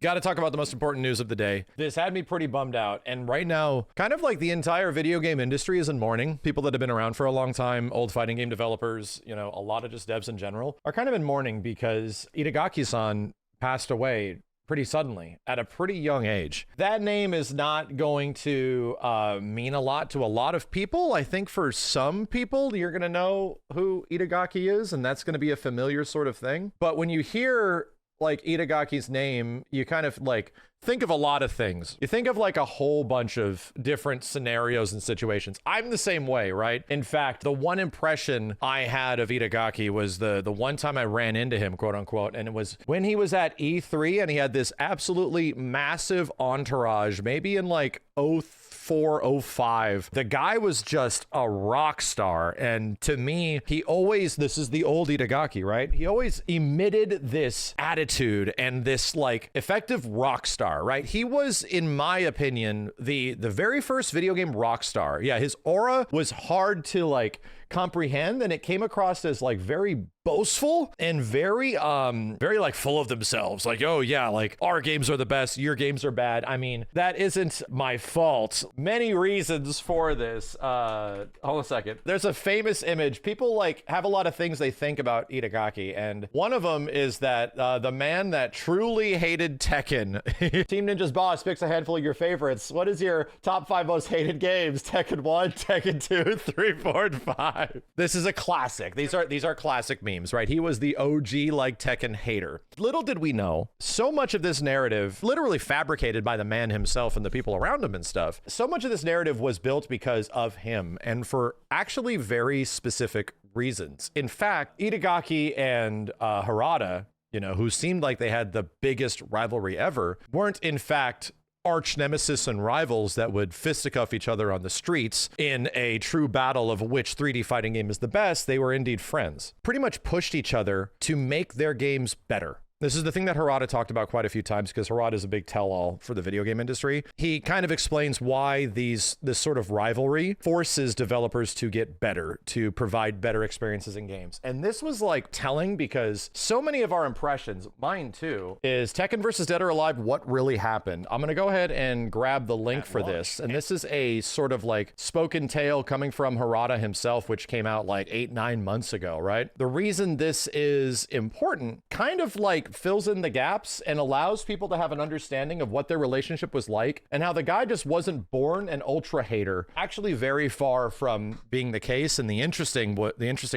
Got to talk about the most important news of the day. This had me pretty bummed out. And right now, kind of like the entire video game industry is in mourning. People that have been around for a long time, old fighting game developers, you know, a lot of just devs in general, are kind of in mourning because Itagaki-san passed away pretty suddenly at a pretty young age. That name is not going to mean a lot to a lot of people. I think for some people, you're going to know who Itagaki is, and that's going to be a familiar sort of thing. But when you hear like Itagaki's name, you kind of like think of a lot of things. You think of like a whole bunch of different scenarios and situations. I'm the same way, right? In fact, the one impression I had of Itagaki was the one time I ran into him, quote unquote, and it was when he was at E3 and he had this absolutely massive entourage, maybe in like 04, 05. The guy was just a rock star. And to me, he always, this is the old Itagaki, right? He always emitted this attitude and this like effective rock star, right? He was, in my opinion, the very first video game rock star. Yeah, his aura was hard to like comprehend, and it came across as like very boastful and very like full of themselves, like, oh yeah, like our games are the best, your games are bad. I mean, that isn't my fault. Many reasons for this. Hold on a second. There's a famous image. People like have a lot of things they think about Itagaki, and one of them is that the man that truly hated Tekken. Team Ninja's boss picks a handful of your favorites. What is your top 5 most hated games? Tekken 1, Tekken 2, 3, 4, and 5. This is a classic. These are classic memes, right? He was the OG like Tekken hater. Little did we know, so much of this narrative, literally fabricated by the man himself and the people around him and stuff, so much of this narrative was built because of him and for actually very specific reasons. In fact, Itagaki and Harada, you know, who seemed like they had the biggest rivalry ever, weren't in fact arch nemesis and rivals that would fisticuff each other on the streets in a true battle of which 3D fighting game is the best. They were indeed friends. Pretty much pushed each other to make their games better. This is the thing that Harada talked about quite a few times because Harada is a big tell-all for the video game industry. He kind of explains why this sort of rivalry forces developers to get better, to provide better experiences in games. And this was like telling because so many of our impressions, mine too, is Tekken versus Dead or Alive, what really happened. I'm going to go ahead and grab the link for this. And this is a sort of like spoken tale coming from Harada himself, which came out like 8-9 months ago, right? The reason this is important kind of like fills in the gaps and allows people to have an understanding of what their relationship was like and how the guy just wasn't born an ultra hater. Actually very far from being the case. And the interesting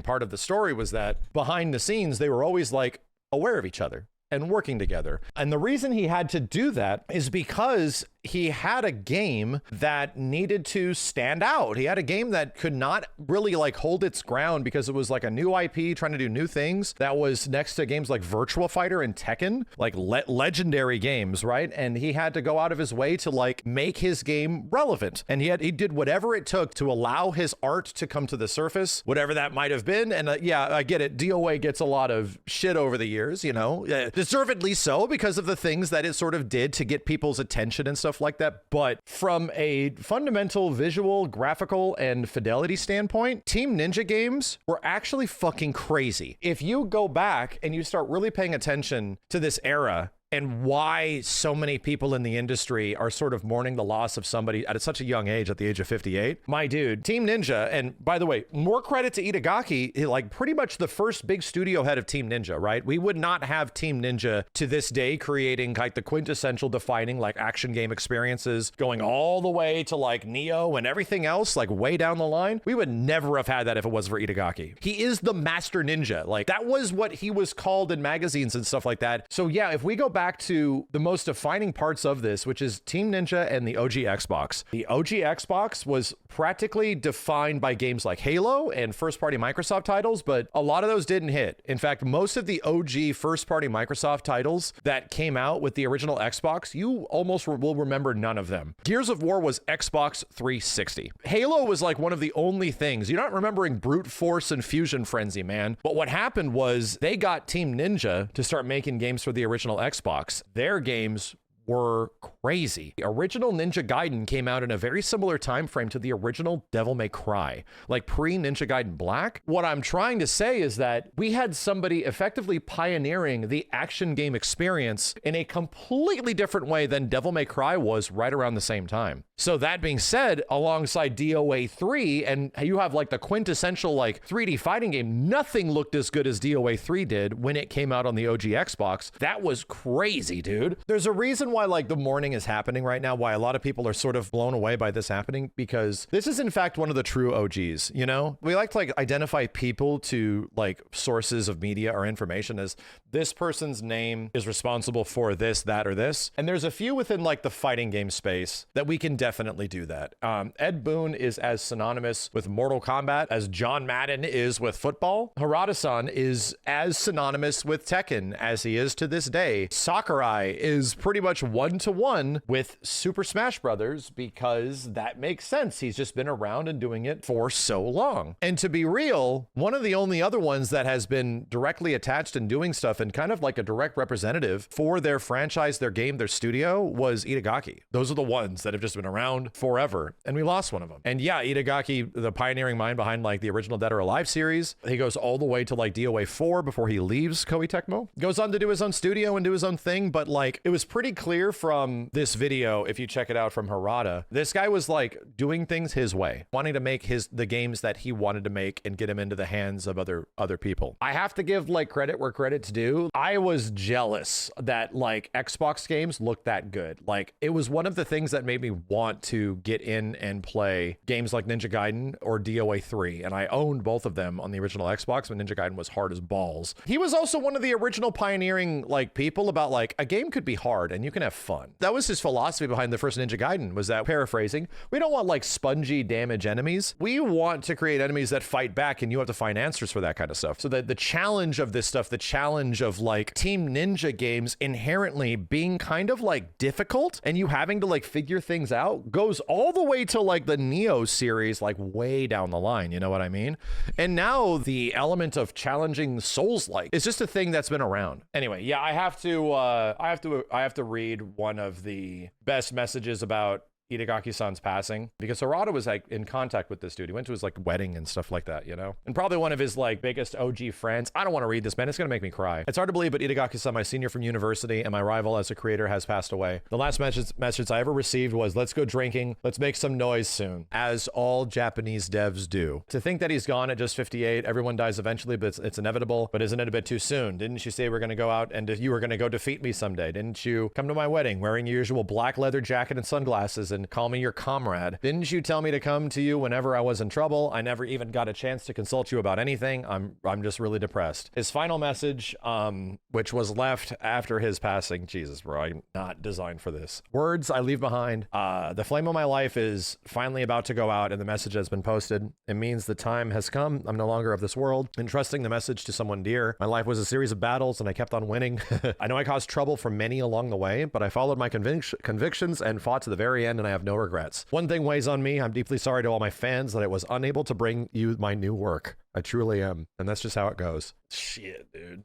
part of the story was that behind the scenes, they were always like aware of each other and working together. And the reason he had to do that is because he had a game that needed to stand out. He had a game that could not really like hold its ground because it was like a new IP trying to do new things that was next to games like Virtua Fighter and Tekken, like legendary games, right? And he had to go out of his way to like make his game relevant. And he did whatever it took to allow his art to come to the surface, whatever that might have been. And yeah, I get it. DOA gets a lot of shit over the years, you know, deservedly so because of the things that it sort of did to get people's attention and stuff like that. But from a fundamental visual, graphical, and fidelity standpoint, Team Ninja games were actually fucking crazy. If you go back and you start really paying attention to this era and why so many people in the industry are sort of mourning the loss of somebody at such a young age, at the age of 58. My dude, Team Ninja, and by the way, more credit to Itagaki, like pretty much the first big studio head of Team Ninja, right? We would not have Team Ninja to this day creating like the quintessential defining like action game experiences going all the way to like Neo and everything else, like way down the line. We would never have had that if it was for Itagaki. He is the master ninja. Like that was what he was called in magazines and stuff like that. So yeah, if we go back to the most defining parts of this, which is Team Ninja and the OG Xbox. The OG Xbox was practically defined by games like Halo and first-party Microsoft titles, but a lot of those didn't hit. In fact, most of the OG first-party Microsoft titles that came out with the original Xbox, you almost will remember none of them. Gears of War was Xbox 360. Halo was like one of the only things. You're not remembering Brute Force and Fusion Frenzy, man. But what happened was they got Team Ninja to start making games for the original Xbox. Their games were crazy. The original Ninja Gaiden came out in a very similar time frame to the original Devil May Cry, like pre-Ninja Gaiden Black. What I'm trying to say is that we had somebody effectively pioneering the action game experience in a completely different way than Devil May Cry was right around the same time. So that being said, alongside DOA 3, and you have like the quintessential like 3D fighting game, nothing looked as good as DOA 3 did when it came out on the OG Xbox. That was crazy, dude. There's a reason why like the mourning is happening right now, why a lot of people are sort of blown away by this happening, because this is in fact one of the true OGs, you know? We like to like identify people to like sources of media or information as this person's name is responsible for this, that, or this. And there's a few within like the fighting game space that we can definitely do that. Ed Boon is as synonymous with Mortal Kombat as John Madden is with football. Harada-san is as synonymous with Tekken as he is to this day. Sakurai is pretty much one-to-one with Super Smash Brothers because that makes sense. He's just been around and doing it for so long. And to be real, one of the only other ones that has been directly attached and doing stuff and kind of like a direct representative for their franchise, their game, their studio was Itagaki. Those are the ones that have just been around forever. And we lost one of them. And yeah, Itagaki, the pioneering mind behind like the original Dead or Alive series, he goes all the way to like DOA 4 before he leaves Koei Tecmo. Goes on to do his own studio and do his own thing. But like, it was pretty clear from this video, if you check it out from Harada, this guy was like doing things his way, wanting to make the games that he wanted to make and get them into the hands of other people. I have to give like credit where credit's due. I was jealous that like Xbox games looked that good. Like it was one of the things that made me want to get in and play games like Ninja Gaiden or DOA 3. And I owned both of them on the original Xbox when Ninja Gaiden was hard as balls. He was also one of the original pioneering like people about like a game could be hard and you can have fun. That was his philosophy behind the first Ninja Gaiden, was that, paraphrasing, we don't want like spongy damage enemies. We want to create enemies that fight back and you have to find answers for that kind of stuff. So that the challenge of this stuff, the challenge of like Team Ninja games inherently being kind of like difficult and you having to like figure things out goes all the way to like the Neo series, like way down the line, you know what I mean? And now the element of challenging Souls-like is just a thing that's been around. Anyway, yeah, I have to read one of the best messages about Itagaki-san's passing, because Harada was like in contact with this dude. He went to his like wedding and stuff like that, you know? And probably one of his like biggest OG friends. I don't want to read this, man. It's gonna make me cry. It's hard to believe, but Itagaki-san, my senior from university and my rival as a creator, has passed away. The last message I ever received was, let's go drinking. Let's make some noise soon. As all Japanese devs do. To think that he's gone at just 58, everyone dies eventually, but it's inevitable. But isn't it a bit too soon? Didn't you say we're gonna go out and you were gonna go defeat me someday? Didn't you come to my wedding wearing your usual black leather jacket and sunglasses and call me your comrade? Didn't you tell me to come to you whenever I was in trouble? I never even got a chance to consult you about anything. I'm just really depressed. His final message, which was left after his passing, Jesus, bro, I'm not designed for this. Words I leave behind. The flame of my life is finally about to go out and the message has been posted. It means the time has come. I'm no longer of this world. Entrusting the message to someone dear. My life was a series of battles and I kept on winning. I know I caused trouble for many along the way, but I followed my convictions and fought to the very end, and I have no regrets. One thing weighs on me. I'm deeply sorry to all my fans that I was unable to bring you my new work. I truly am. And that's just how it goes. Shit, dude.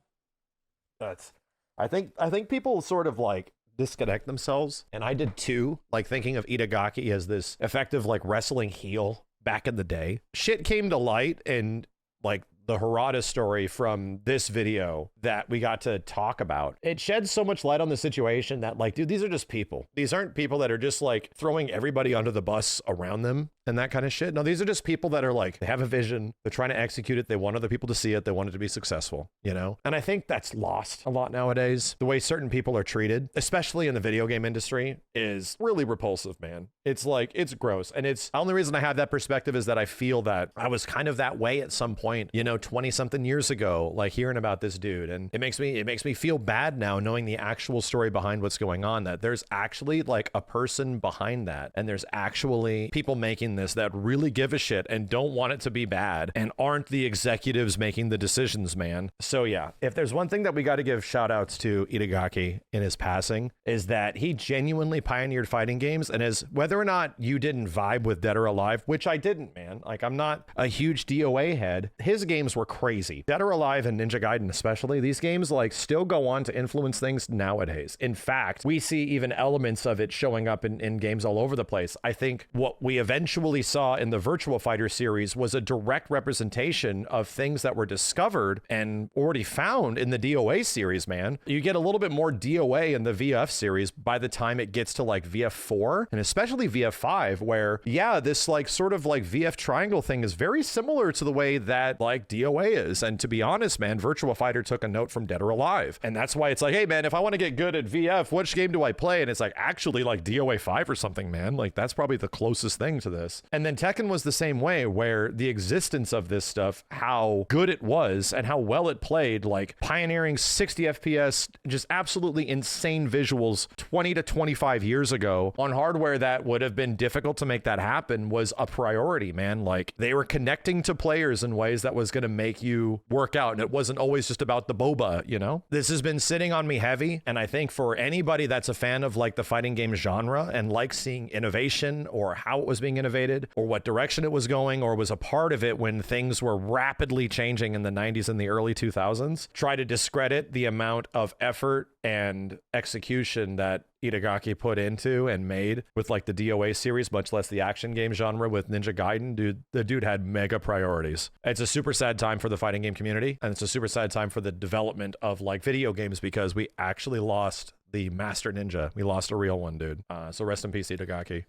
I think people sort of like disconnect themselves. And I did too, like thinking of Itagaki as this effective like wrestling heel back in the day. Shit came to light, and like the Harada story from this video that we got to talk about, it sheds so much light on the situation that like, dude, these are just people. These aren't people that are just like throwing everybody under the bus around them and that kind of shit. No, these are just people that are like, they have a vision, they're trying to execute it, they want other people to see it, they want it to be successful, you know? And I think that's lost a lot nowadays. The way certain people are treated, especially in the video game industry, is really repulsive, man. It's like, it's gross. And it's the only reason I have that perspective is that I feel that I was kind of that way at some point, you know, 20 something years ago, like hearing about this dude. And it makes me feel bad now knowing the actual story behind what's going on, that there's actually like a person behind that. And there's actually people making making this that really give a shit and don't want it to be bad and aren't the executives making the decisions, man. So yeah, if there's one thing that we got to give shout outs to Itagaki in his passing, is that he genuinely pioneered fighting games. And as whether or not you didn't vibe with Dead or Alive, which I didn't, man, like I'm not a huge DOA head, his games were crazy. Dead or Alive and Ninja Gaiden especially, these games like still go on to influence things nowadays. In fact, we see even elements of it showing up in games all over the place. I think what we eventually saw in the Virtua Fighter series was a direct representation of things that were discovered and already found in the DOA series, man. You get a little bit more DOA in the VF series by the time it gets to like VF4 and especially VF5, where yeah, this like sort of like VF triangle thing is very similar to the way that like DOA is. And to be honest, man, Virtua Fighter took a note from Dead or Alive. And that's why it's like, hey man, if I want to get good at VF, which game do I play? And it's like actually like DOA 5 or something, man. Like that's probably the closest thing to this. And then Tekken was the same way, where the existence of this stuff, how good it was and how well it played, like pioneering 60 FPS, just absolutely insane visuals 20 to 25 years ago on hardware that would have been difficult to make that happen, was a priority, man. Like they were connecting to players in ways that was going to make you work out. And it wasn't always just about the boba, you know? This has been sitting on me heavy. And I think for anybody that's a fan of like the fighting game genre and likes seeing innovation or how it was being innovated or what direction it was going or was a part of it when things were rapidly changing in the 90s and the early 2000s, try to discredit the amount of effort and execution that Itagaki put into and made with like the DOA series, much less the action game genre with Ninja Gaiden. Dude, the dude had mega priorities. It's a super sad time for the fighting game community, and it's a super sad time for the development of like video games, because we actually lost the master ninja. We lost a real one, dude. So rest in peace, Itagaki.